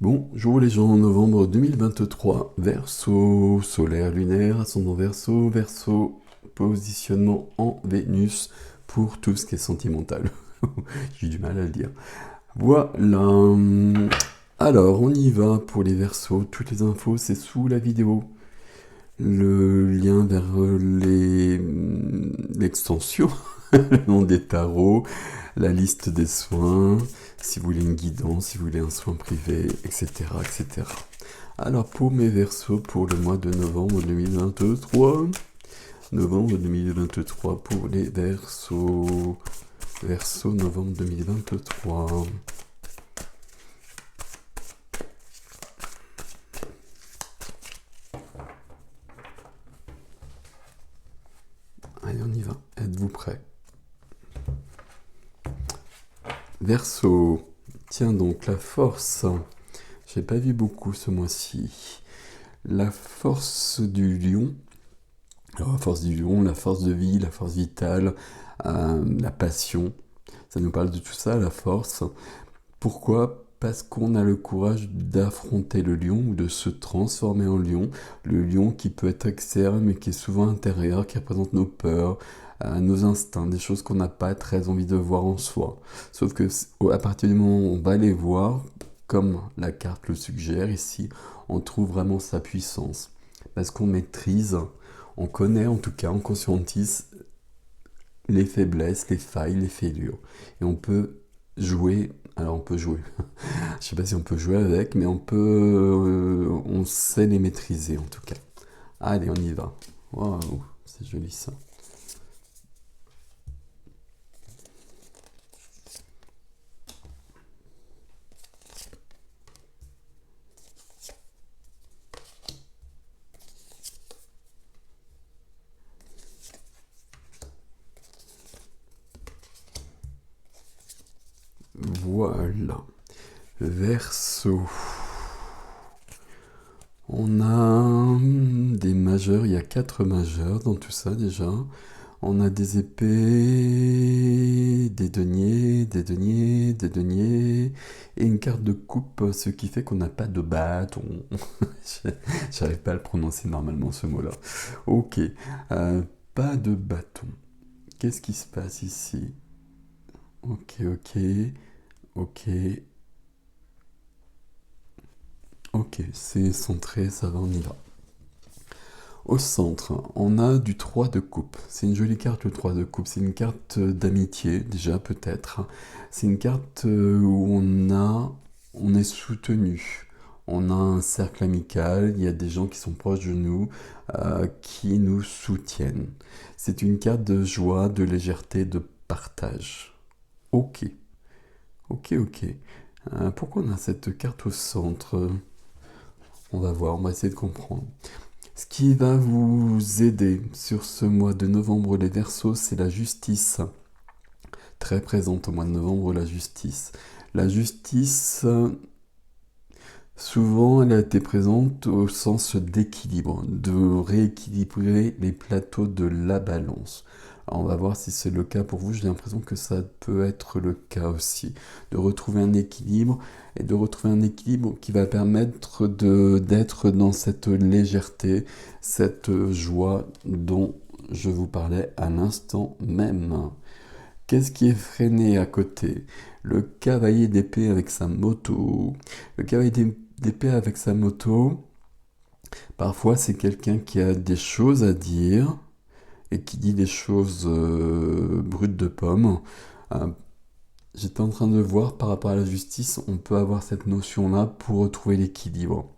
Bonjour les gens, novembre 2023, Verseau, solaire, lunaire, ascendant Verseau, Verseau, positionnement en Vénus pour tout ce qui est sentimental. J'ai du mal à le dire. Voilà. Alors, on y va pour les Verseaux. Toutes les infos, c'est sous la vidéo. Le lien vers l'extension, le nom des tarots, la liste des soins, si vous voulez une guidance, si vous voulez un soin privé, etc. etc. Alors pour mes Verseaux pour le mois de novembre 2023, novembre 2023 pour les Verseaux, Verseaux novembre 2023. Allez, on y va. Êtes-vous prêts? Verseau. Tiens donc, la force. J'ai pas vu beaucoup ce mois-ci. La force du lion. Alors, la force du lion, la force de vie, la force vitale, la passion. Ça nous parle de tout ça, la force. Pourquoi? Parce qu'on a le courage d'affronter le lion ou de se transformer en lion. Le lion qui peut être externe mais qui est souvent intérieur, qui représente nos peurs, nos instincts, des choses qu'on n'a pas très envie de voir en soi. Sauf que à partir du moment où on va les voir, comme la carte le suggère ici, on trouve vraiment sa puissance. Parce qu'on maîtrise, on connaît en tout cas, on conscientise les faiblesses, les failles, les fêlures. Et on peut jouer, alors on peut jouer, je sais pas si on peut jouer avec, mais on sait les maîtriser en tout cas. Allez, on y va. Waouh, c'est joli ça. Voilà. Verseau. On a des majeurs, il y a 4 majeurs dans tout ça déjà. On a des épées, des deniers, des deniers, des deniers, et une carte de coupe, ce qui fait qu'on n'a pas de bâton. J'arrive pas à le prononcer normalement ce mot-là. Ok, pas de bâton. Qu'est-ce qui se passe ici? Ok, ok, ok, ok, c'est centré, ça va, on y va. Au centre, on a du 3 de coupe. C'est une jolie carte, le 3 de coupe. C'est une carte d'amitié, déjà, peut-être. C'est une carte où on est soutenu. On a un cercle amical, il y a des gens qui sont proches de nous, qui nous soutiennent. C'est une carte de joie, de légèreté, de partage. Ok, ok, ok. Pourquoi on a cette carte au centre? On va voir, on va essayer de comprendre. Ce qui va vous aider sur ce mois de novembre, les Verseaux, c'est la justice. Très présente au mois de novembre, la justice. La justice, souvent, elle a été présente au sens d'équilibre, de rééquilibrer les plateaux de la balance. Alors, on va voir si c'est le cas pour vous. J'ai l'impression que ça peut être le cas aussi. De retrouver un équilibre et de retrouver un équilibre qui va permettre d'être dans cette légèreté, cette joie dont je vous parlais à l'instant même. Qu'est-ce qui est freiné à côté? Le cavalier d'épée avec sa moto. Le cavalier d'épée avec sa moto, parfois c'est quelqu'un qui a des choses à dire et qui dit des choses brutes de pomme. Euh, J'étais en train de voir par rapport à la justice, on peut avoir cette notion-là pour retrouver l'équilibre.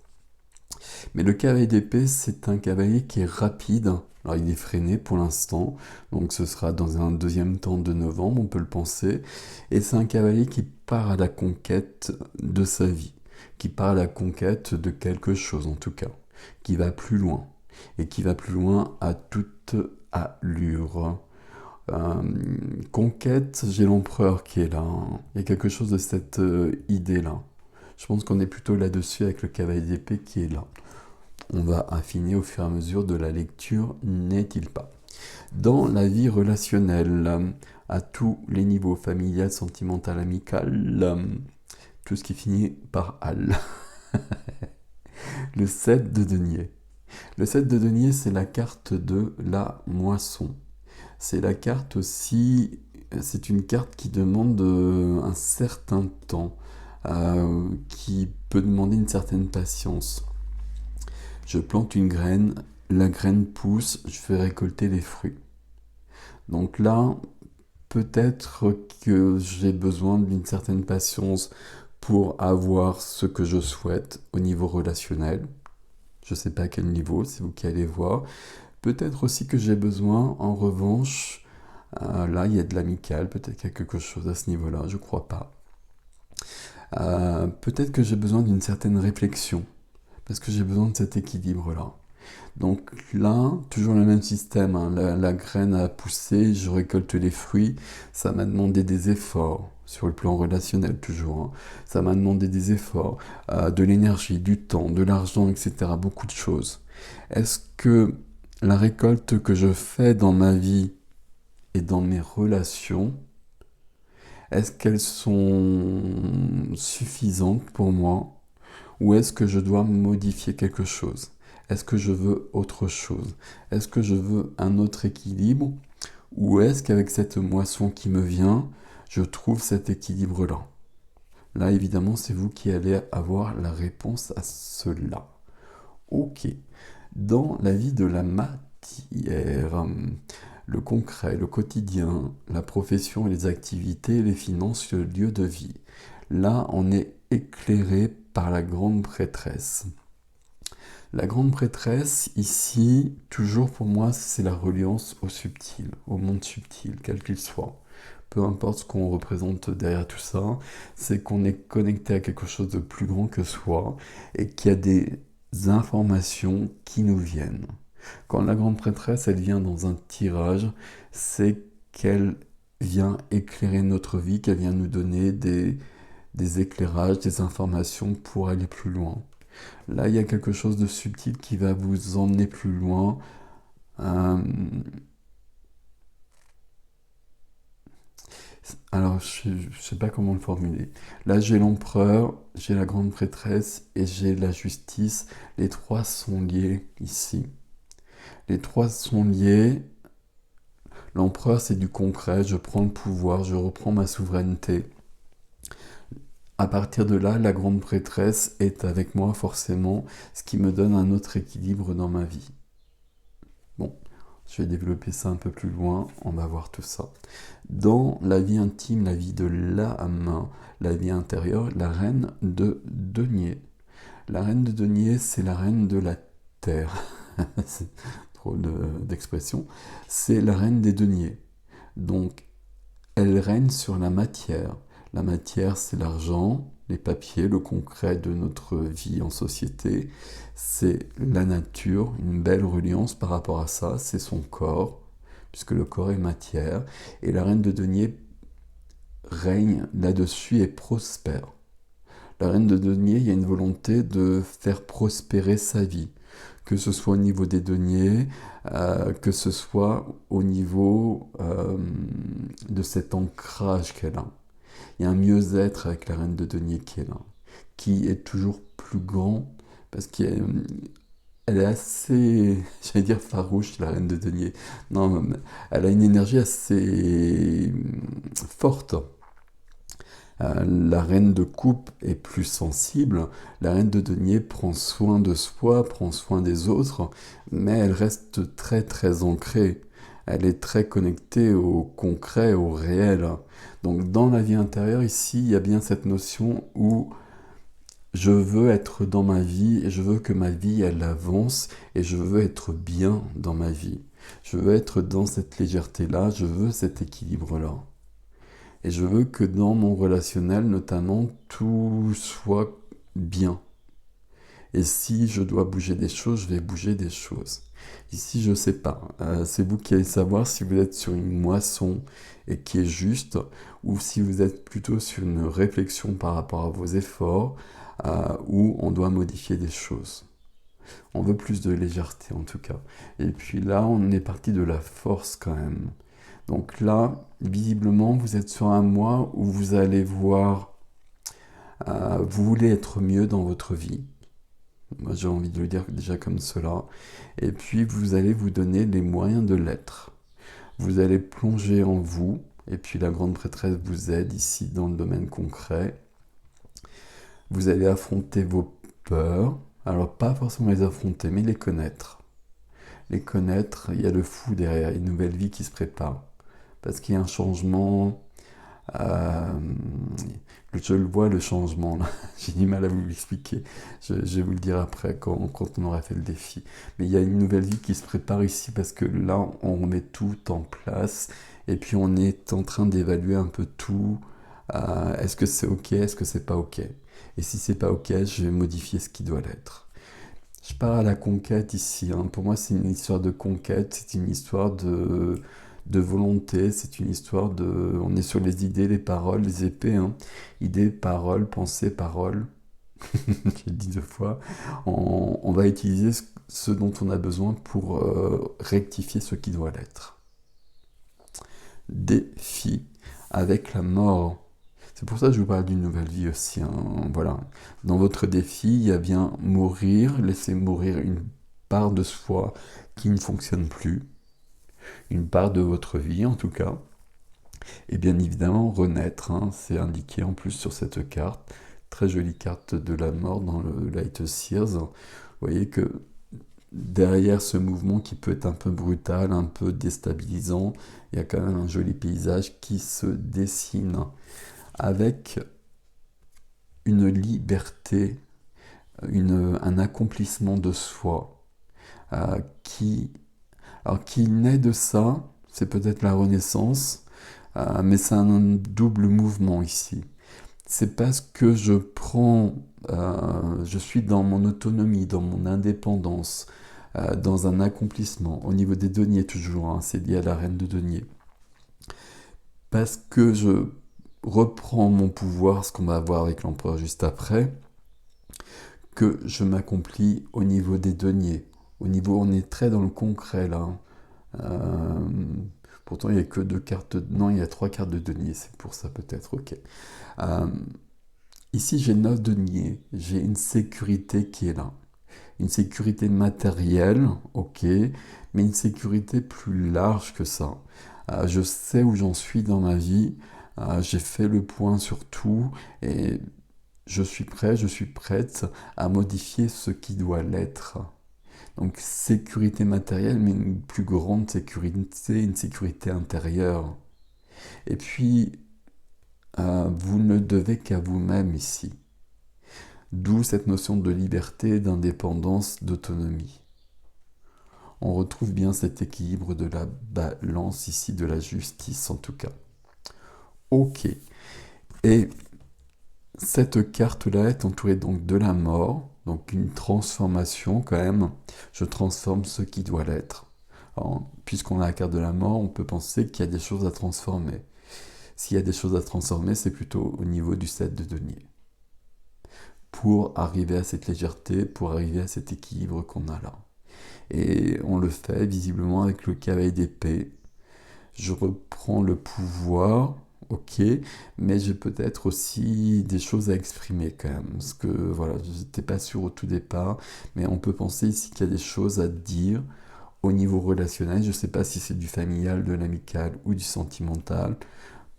Mais le cavalier d'épée, c'est un cavalier qui est rapide. Alors il est freiné pour l'instant, donc ce sera dans un deuxième temps de novembre, on peut le penser. Et c'est un cavalier qui part à la conquête de sa vie, qui part à la conquête de quelque chose en tout cas, qui va plus loin, et qui va plus loin à toute allure. Conquête, j'ai l'empereur qui est là, hein. Il y a quelque chose de cette idée-là. Je pense qu'on est plutôt là-dessus avec le cavalier d'épée qui est là. On va affiner au fur et à mesure de la lecture, n'est-il pas? Dans la vie relationnelle, à tous les niveaux, familial, sentimental, amical, tout ce qui finit par al. Le 7 de denier. Le 7 de denier, c'est la carte de la moisson. C'est la carte aussi, c'est une carte qui demande un certain temps, qui peut demander une certaine patience. Je plante une graine, la graine pousse, je vais récolter les fruits. Donc là, peut-être que j'ai besoin d'une certaine patience pour avoir ce que je souhaite au niveau relationnel. Je ne sais pas à quel niveau, c'est vous qui allez voir. Peut-être aussi que j'ai besoin, en revanche, là il y a de l'amical, peut-être qu'il y a quelque chose à ce niveau-là, je ne crois pas. Peut-être que j'ai besoin d'une certaine réflexion, parce que j'ai besoin de cet équilibre-là. Donc là, toujours le même système, hein. La graine a poussé, je récolte les fruits, ça m'a demandé des efforts, sur le plan relationnel toujours, hein. Ça m'a demandé des efforts, de l'énergie, du temps, de l'argent, etc. Beaucoup de choses. Est-ce que la récolte que je fais dans ma vie et dans mes relations, est-ce qu'elles sont suffisantes pour moi ou est-ce que je dois modifier quelque chose? Est-ce que je veux autre chose? Est-ce que je veux un autre équilibre? Ou est-ce qu'avec cette moisson qui me vient, je trouve cet équilibre-là? Là, évidemment, c'est vous qui allez avoir la réponse à cela. Ok. Dans la vie de la matière, le concret, le quotidien, la profession, les activités, les finances, le lieu de vie. Là, on est éclairé par la grande prêtresse. La grande prêtresse, ici, toujours pour moi, c'est la reliance au subtil, au monde subtil, quel qu'il soit. Peu importe ce qu'on représente derrière tout ça, c'est qu'on est connecté à quelque chose de plus grand que soi et qu'il y a des informations qui nous viennent. Quand la grande prêtresse, elle vient dans un tirage, c'est qu'elle vient éclairer notre vie, qu'elle vient nous donner des éclairages, des informations pour aller plus loin. Là, il y a quelque chose de subtil qui va vous emmener plus loin. Alors, je ne sais pas comment le formuler. Là, j'ai l'empereur, j'ai la grande prêtresse et j'ai la justice. Les trois sont liés ici. Les trois sont liés. L'empereur, c'est du concret. Je prends le pouvoir, je reprends ma souveraineté. À partir de là, la grande prêtresse est avec moi forcément, ce qui me donne un autre équilibre dans ma vie. Bon, je vais développer ça un peu plus loin, on va voir tout ça. Dans la vie intime, la vie de l'âme, la vie intérieure, la reine de denier. La reine de denier, c'est la reine de la terre. C'est trop d'expression. C'est la reine des deniers. Donc, elle règne sur la matière. La matière, c'est l'argent, les papiers, le concret de notre vie en société. C'est la nature, une belle reliance par rapport à ça. C'est son corps, puisque le corps est matière. Et la reine de denier règne là-dessus et prospère. La reine de denier, il y a une volonté de faire prospérer sa vie, que ce soit au niveau des deniers, que ce soit au niveau de cet ancrage qu'elle a. Il y a un mieux-être avec la reine de denier qui est là, qui est toujours plus grand, parce qu'elle est assez, j'allais dire farouche, la reine de denier. Non, elle a une énergie assez forte. La reine de coupe est plus sensible, la reine de denier prend soin de soi, prend soin des autres, mais elle reste très très ancrée. Elle est très connectée au concret, au réel. Donc dans la vie intérieure, ici, il y a bien cette notion où je veux être dans ma vie et je veux que ma vie, elle avance et je veux être bien dans ma vie. Je veux être dans cette légèreté-là, je veux cet équilibre-là. Et je veux que dans mon relationnel, notamment, tout soit bien. Et si je dois bouger des choses, je vais bouger des choses. Ici, je ne sais pas. C'est vous qui allez savoir si vous êtes sur une moisson et qui est juste, ou si vous êtes plutôt sur une réflexion par rapport à vos efforts, où on doit modifier des choses. On veut plus de légèreté en tout cas. Et puis là, on est parti de la force quand même. Donc là, visiblement, vous êtes sur un mois où vous allez voir, vous voulez être mieux dans votre vie. Moi, j'ai envie de le dire déjà comme cela. Et puis, vous allez vous donner les moyens de l'être. Vous allez plonger en vous, et puis la grande prêtresse vous aide ici dans le domaine concret. Vous allez affronter vos peurs. Alors, pas forcément les affronter, mais les connaître. Les connaître, il y a le fou derrière, une nouvelle vie qui se prépare. Parce qu'il y a un changement. euh, je le vois, le changement, là. J'ai du mal à vous l'expliquer. Je vais vous le dire après quand on aura fait le défi. Mais il y a une nouvelle vie qui se prépare ici parce que là, on remet tout en place. Et puis, on est en train d'évaluer un peu tout. Est-ce que c'est OK? Est-ce que c'est pas OK? Et si c'est pas OK, je vais modifier ce qui doit l'être. Je pars à la conquête ici, hein. Pour moi, c'est une histoire de conquête, c'est une histoire de volonté, c'est une histoire de... On est sur les idées, les paroles, les épées, hein. Idées, paroles, pensées, paroles. J'ai dit deux fois. On va utiliser ce dont on a besoin pour rectifier ce qui doit l'être. Défi avec la mort. C'est pour ça que je vous parle d'une nouvelle vie aussi, hein. Voilà. Dans votre défi, il y a bien mourir, laisser mourir une part de soi qui ne fonctionne plus, une part de votre vie en tout cas, et bien évidemment renaître, hein. C'est indiqué en plus sur cette carte, très jolie carte de la mort dans le Light Seers. Vous voyez que derrière ce mouvement qui peut être un peu brutal, un peu déstabilisant, il y a quand même un joli paysage qui se dessine avec une liberté, un accomplissement de soi qui, alors, qui naît de ça, c'est peut-être la renaissance, mais c'est un double mouvement ici. C'est parce que je suis dans mon autonomie, dans mon indépendance, dans un accomplissement, au niveau des deniers toujours, hein, c'est lié à la reine de deniers. Parce que je reprends mon pouvoir, ce qu'on va voir avec l'empereur juste après, que je m'accomplis au niveau des deniers. Au niveau, on est très dans le concret là, hein. Euh, Pourtant, il n'y a que deux cartes. Non, il y a trois cartes de deniers, c'est pour ça peut-être, ok. Euh, Ici, j'ai 9 deniers. J'ai une sécurité qui est là. Une sécurité matérielle, ok, mais une sécurité plus large que ça. Je sais où j'en suis dans ma vie. J'ai fait le point sur tout et je suis prêt, je suis prête à modifier ce qui doit l'être. Donc sécurité matérielle, mais une plus grande sécurité, une sécurité intérieure. Et puis, vous ne devez qu'à vous-même ici. D'où cette notion de liberté, d'indépendance, d'autonomie. On retrouve bien cet équilibre de la balance ici, de la justice en tout cas. Ok. Et cette carte-là est entourée donc de la mort, donc une transformation quand même. Je transforme ce qui doit l'être. Puisqu'on a la carte de la mort, on peut penser qu'il y a des choses à transformer. S'il y a des choses à transformer, c'est plutôt au niveau du 7 de denier. Pour arriver à cette légèreté, pour arriver à cet équilibre qu'on a là. Et on le fait visiblement avec le cavalier d'épée. Je reprends le pouvoir, ok, mais j'ai peut-être aussi des choses à exprimer quand même. Parce que voilà, je n'étais pas sûr au tout départ, mais on peut penser ici qu'il y a des choses à dire au niveau relationnel. Je ne sais pas si c'est du familial, de l'amical ou du sentimental.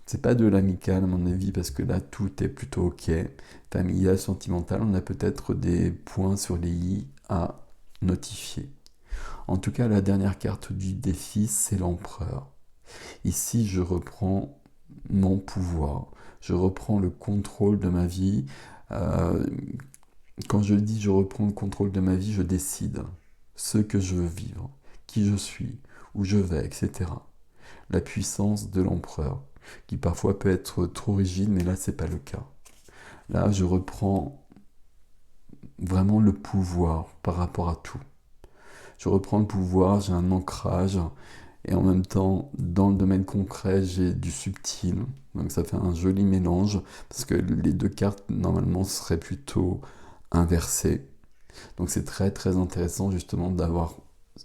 C'est pas de l'amical à mon avis parce que là tout est plutôt ok. Familial, sentimental, on a peut-être des points sur les i à notifier. En tout cas, la dernière carte du défi, c'est l'empereur. Ici, je reprends mon pouvoir, je reprends le contrôle de ma vie. Euh, Quand je dis je reprends le contrôle de ma vie, je décide ce que je veux vivre, qui je suis, où je vais, etc. La puissance de l'empereur, qui parfois peut être trop rigide, mais là, c'est pas le cas. Là, je reprends vraiment le pouvoir par rapport à tout. Je reprends le pouvoir, j'ai un ancrage, et en même temps, dans le domaine concret, j'ai du subtil. Donc ça fait un joli mélange, parce que les deux cartes, normalement, seraient plutôt inversées. Donc c'est très très intéressant justement d'avoir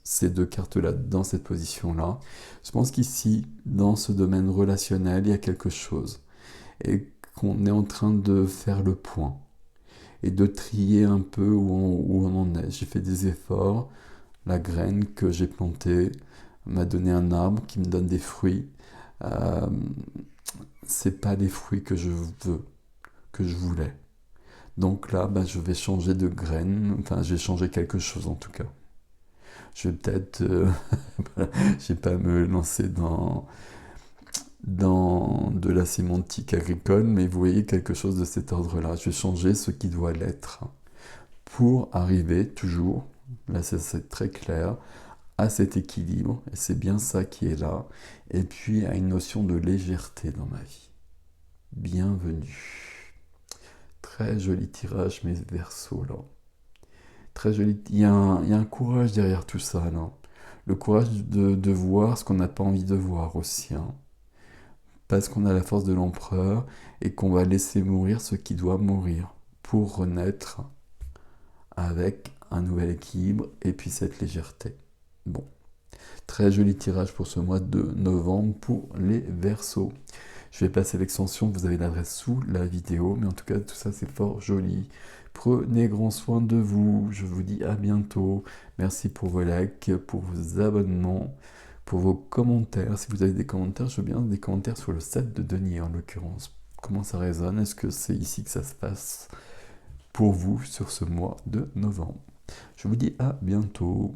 ces deux cartes-là dans cette position-là. Je pense qu'ici, dans ce domaine relationnel, il y a quelque chose. Et qu'on est en train de faire le point. et de trier un peu où on en est. J'ai fait des efforts, la graine que j'ai plantée m'a donné un arbre qui me donne des fruits. Euh, c'est pas les fruits que je veux, que je voulais. Donc là, je vais changer de graine, enfin, je vais changer quelque chose en tout cas. Je vais peut-être, je vais pas me lancer dans de la sémantique agricole, mais vous voyez quelque chose de cet ordre-là. Je vais changer ce qui doit l'être pour arriver toujours, là c'est très clair, à cet équilibre, et c'est bien ça qui est là, et puis à une notion de légèreté dans ma vie. Bienvenue. Très joli tirage, mes versos là. Très joli. Il y a un courage derrière tout ça, là. Le courage de voir ce qu'on n'a pas envie de voir aussi, hein. Parce qu'on a la force de l'empereur et qu'on va laisser mourir ce qui doit mourir pour renaître avec un nouvel équilibre et puis cette légèreté. Bon, très joli tirage pour ce mois de novembre pour les Verseaux. Je vais passer l'extension, vous avez l'adresse sous la vidéo, mais en tout cas tout ça c'est fort joli. Prenez grand soin de vous, je vous dis à bientôt. Merci pour vos likes, pour vos abonnements, pour vos commentaires. Si vous avez des commentaires, je veux bien des commentaires sur le set de Denis en l'occurrence. Comment ça résonne? Est-ce que c'est ici que ça se passe pour vous sur ce mois de novembre? Je vous dis à bientôt.